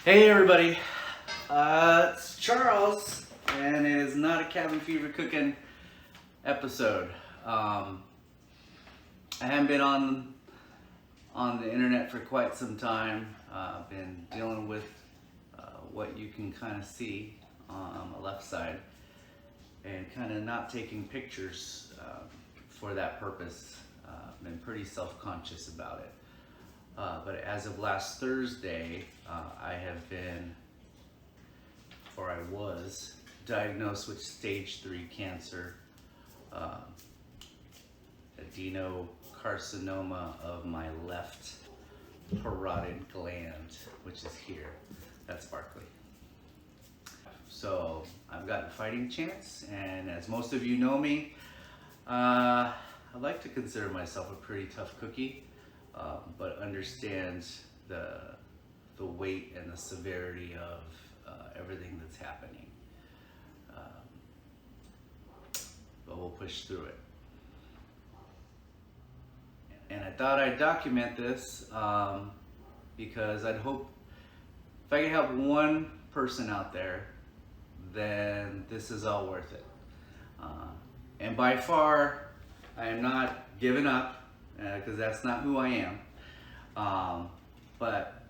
Hey everybody, it's Charles, and it is not a cabin fever cooking episode. I haven't been on the internet for quite some time. I've been dealing with what you can kind of see on the left side, and kind of not taking pictures for that purpose. Been pretty self-conscious about it. But as of last Thursday, I have been, or I was, diagnosed with stage 3 cancer, adenocarcinoma of my left parotid gland, which is here. That's sparkly. So I've got a fighting chance, and as most of you know me, I like to consider myself a pretty tough cookie. But understands the weight and the severity of everything that's happening. But we'll push through it. And I thought I'd document this because I'd hope if I could help one person out there, then this is all worth it. And by far, I am not giving up. Because that's not who I am. But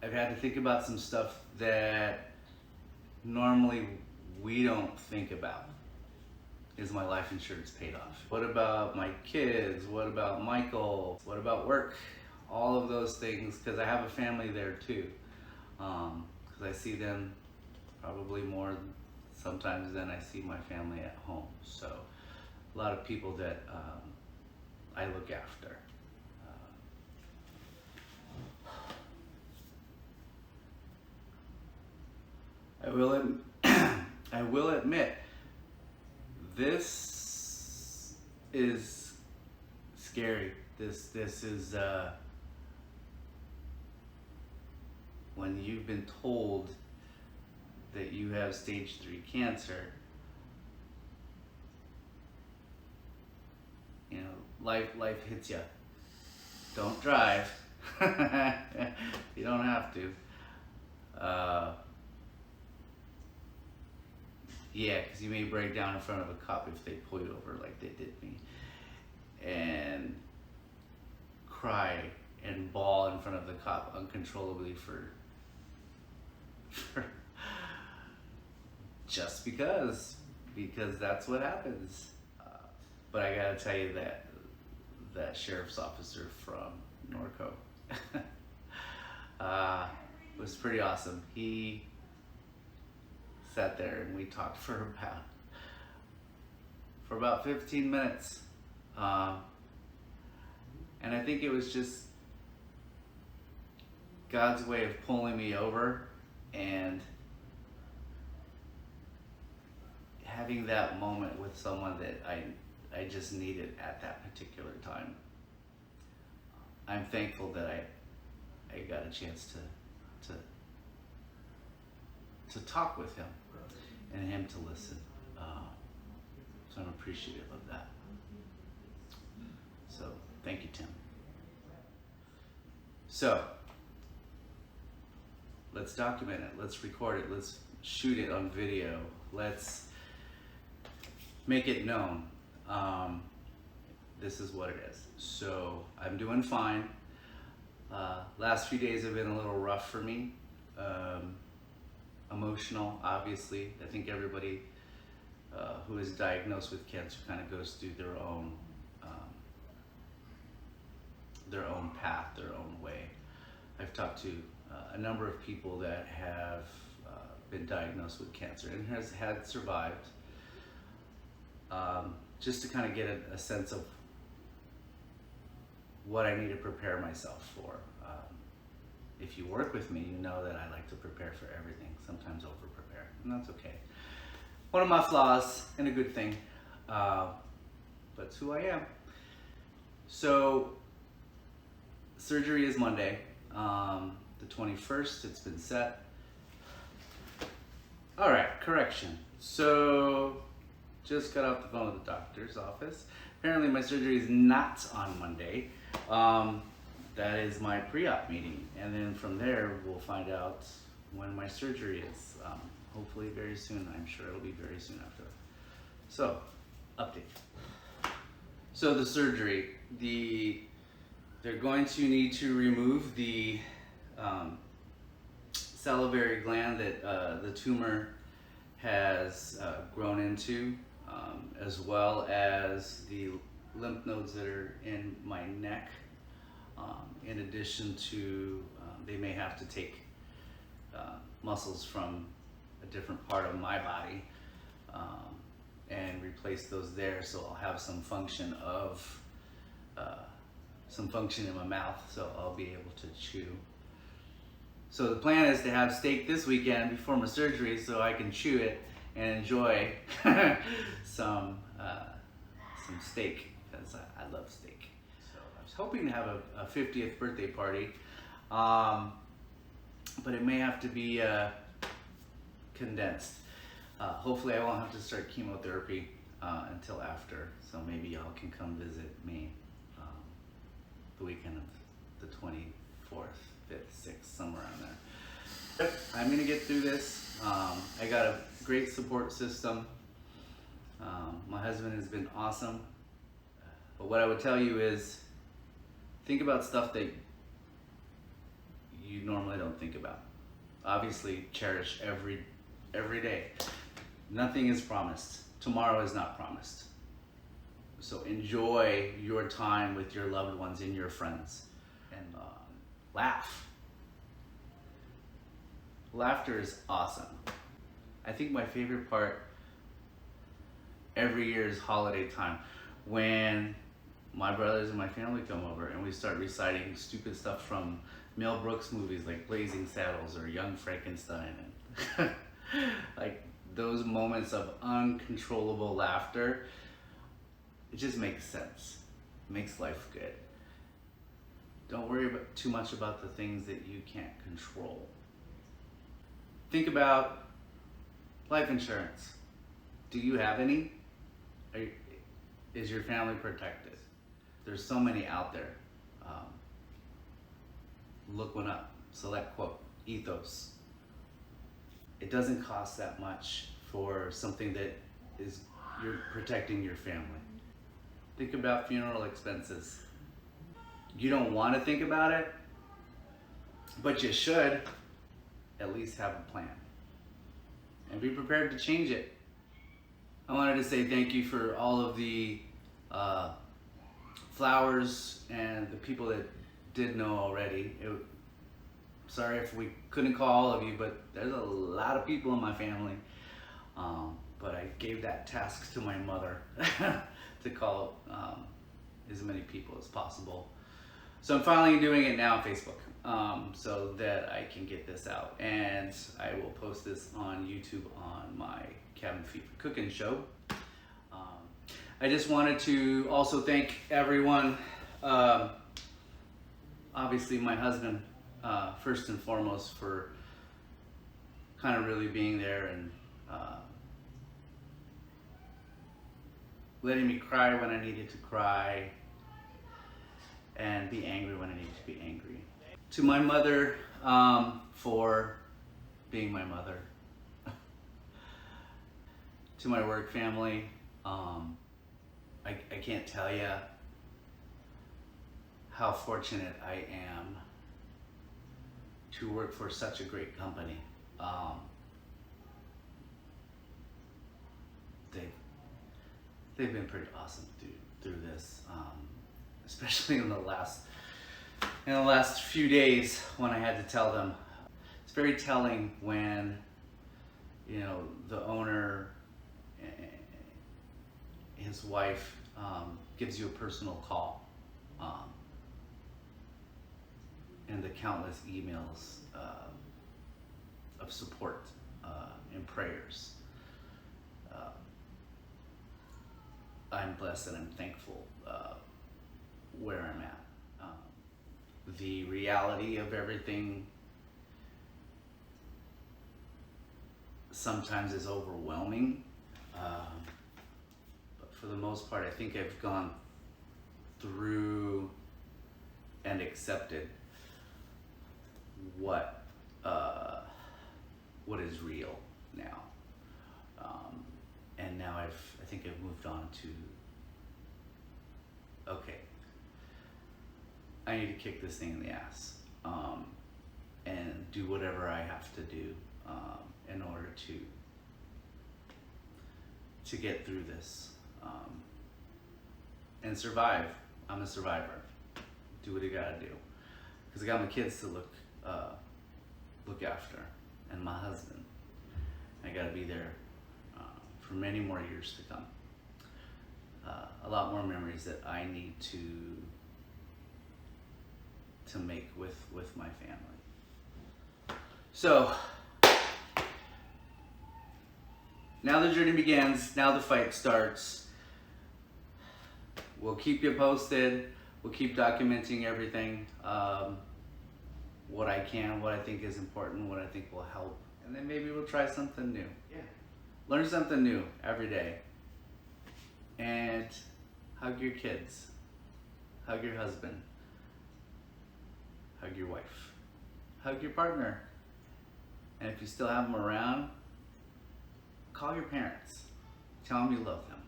I've had to think about some stuff that normally we don't think about. Is my life insurance paid off? What about my kids? What about Michael? What about work? All of those things, because I have a family there too. Because I see them probably more sometimes than I see my family at home. So a lot of people that I look after. I will admit, this is scary. This is when you've been told that you have stage 3 cancer. You know, life hits you. Don't drive. You don't have to. Yeah, because you may break down in front of a cop if they pull you over like they did me. And cry and bawl in front of the cop uncontrollably for just because that's what happens. But I gotta tell you that sheriff's officer from Norco was pretty awesome. He sat there and we talked for about 15 minutes. And I think it was just God's way of pulling me over and having that moment with someone that I just needed at that particular time. I'm thankful that I got a chance to talk with him and him to listen. So I'm appreciative of that. So thank you, Tim. So let's document it. Let's record it. Let's shoot it on video. Let's make it known. This is what it is. So I'm doing fine. Last few days have been a little rough for me. Emotional, obviously. I think everybody who is diagnosed with cancer kind of goes through their own path, their own way. I've talked to a number of people that have been diagnosed with cancer and had survived. Just to kind of get a sense of what I need to prepare myself for. If you work with me, you know that I like to prepare for everything, sometimes over-prepare, and that's okay. One of my flaws, and a good thing, but it's who I am. So, surgery is Monday, the 21st, it's been set. All right, correction. So, just got off the phone with the doctor's office. Apparently my surgery is not on Monday. that is my pre-op meeting, and then from there we'll find out when my surgery is. Hopefully very soon. I'm sure it'll be very soon after that. So, update. So the surgery, they're going to need to remove the salivary gland that the tumor has grown into, as well as the lymph nodes that are in my neck. In addition to, they may have to take muscles from a different part of my body and replace those there, so I'll have some function in my mouth, so I'll be able to chew. So the plan is to have steak this weekend before my surgery, so I can chew it and enjoy some steak, because I love steak. So I was hoping to have a 50th birthday party, but it may have to be condensed. Hopefully I won't have to start chemotherapy until after, so maybe y'all can come visit me the weekend of the 24th, 5th, 6th, somewhere around there. I'm gonna get through this. I got a great support system. My husband has been awesome. But what I would tell you is, think about stuff that you normally don't think about. Obviously, cherish every day. Nothing is promised. Tomorrow is not promised. So enjoy your time with your loved ones and your friends, and laugh. Laughter is awesome. I think my favorite part every year is holiday time, when my brothers and my family come over and we start reciting stupid stuff from Mel Brooks movies like Blazing Saddles or Young Frankenstein, and like those moments of uncontrollable laughter. It just makes sense. It makes life good. Don't worry too much about the things that you can't control. Think about life insurance. Do you have any? Is your family protected? There's so many out there. Look one up. Select quote. Ethos. It doesn't cost that much for something that is you're protecting your family. Think about funeral expenses. You don't want to think about it, but you should at least have a plan and be prepared to change it. I wanted to say thank you for all of the flowers and the people that did know already. Sorry if we couldn't call all of you, but there's a lot of people in my family. But I gave that task to my mother to call as many people as possible. So I'm finally doing it now on Facebook, so that I can get this out. And I will post this on YouTube on my Cabin Fever Cookin show. I just wanted to also thank everyone, obviously my husband, first and foremost, for kind of really being there and letting me cry when I needed to cry and be angry when I needed to be angry. To my mother, for being my mother. To my work family, I can't tell you how fortunate I am to work for such a great company. They've been pretty awesome through this, especially in the last few days when I had to tell them. It's very telling when, you know, the owner, his wife, gives you a personal call, and the countless emails of support and prayers. I'm blessed and I'm thankful where I'm at. The reality of everything sometimes is overwhelming, but for the most part, I think I've gone through and accepted what is real now. And now I think I've moved on to, okay, I need to kick this thing in the ass, and do whatever I have to do in order to get through this, and survive. I'm a survivor. Do what you gotta do, because I got my kids to look after, and my husband. I gotta be there for many more years to come. A lot more memories that I need to make with my family. So now the journey begins. Now the fight starts. We'll keep you posted. We'll keep documenting everything. What I can, what I think is important, what I think will help. And then maybe we'll try something new. Yeah. Learn something new every day. And hug your kids. Hug your husband. Hug your wife. Hug your partner. And if you still have them around, call your parents. Tell them you love them.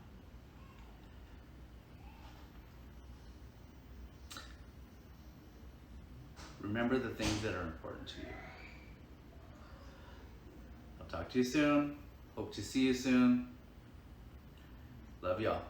Remember the things that are important to you. I'll talk to you soon. Hope to see you soon. Love y'all.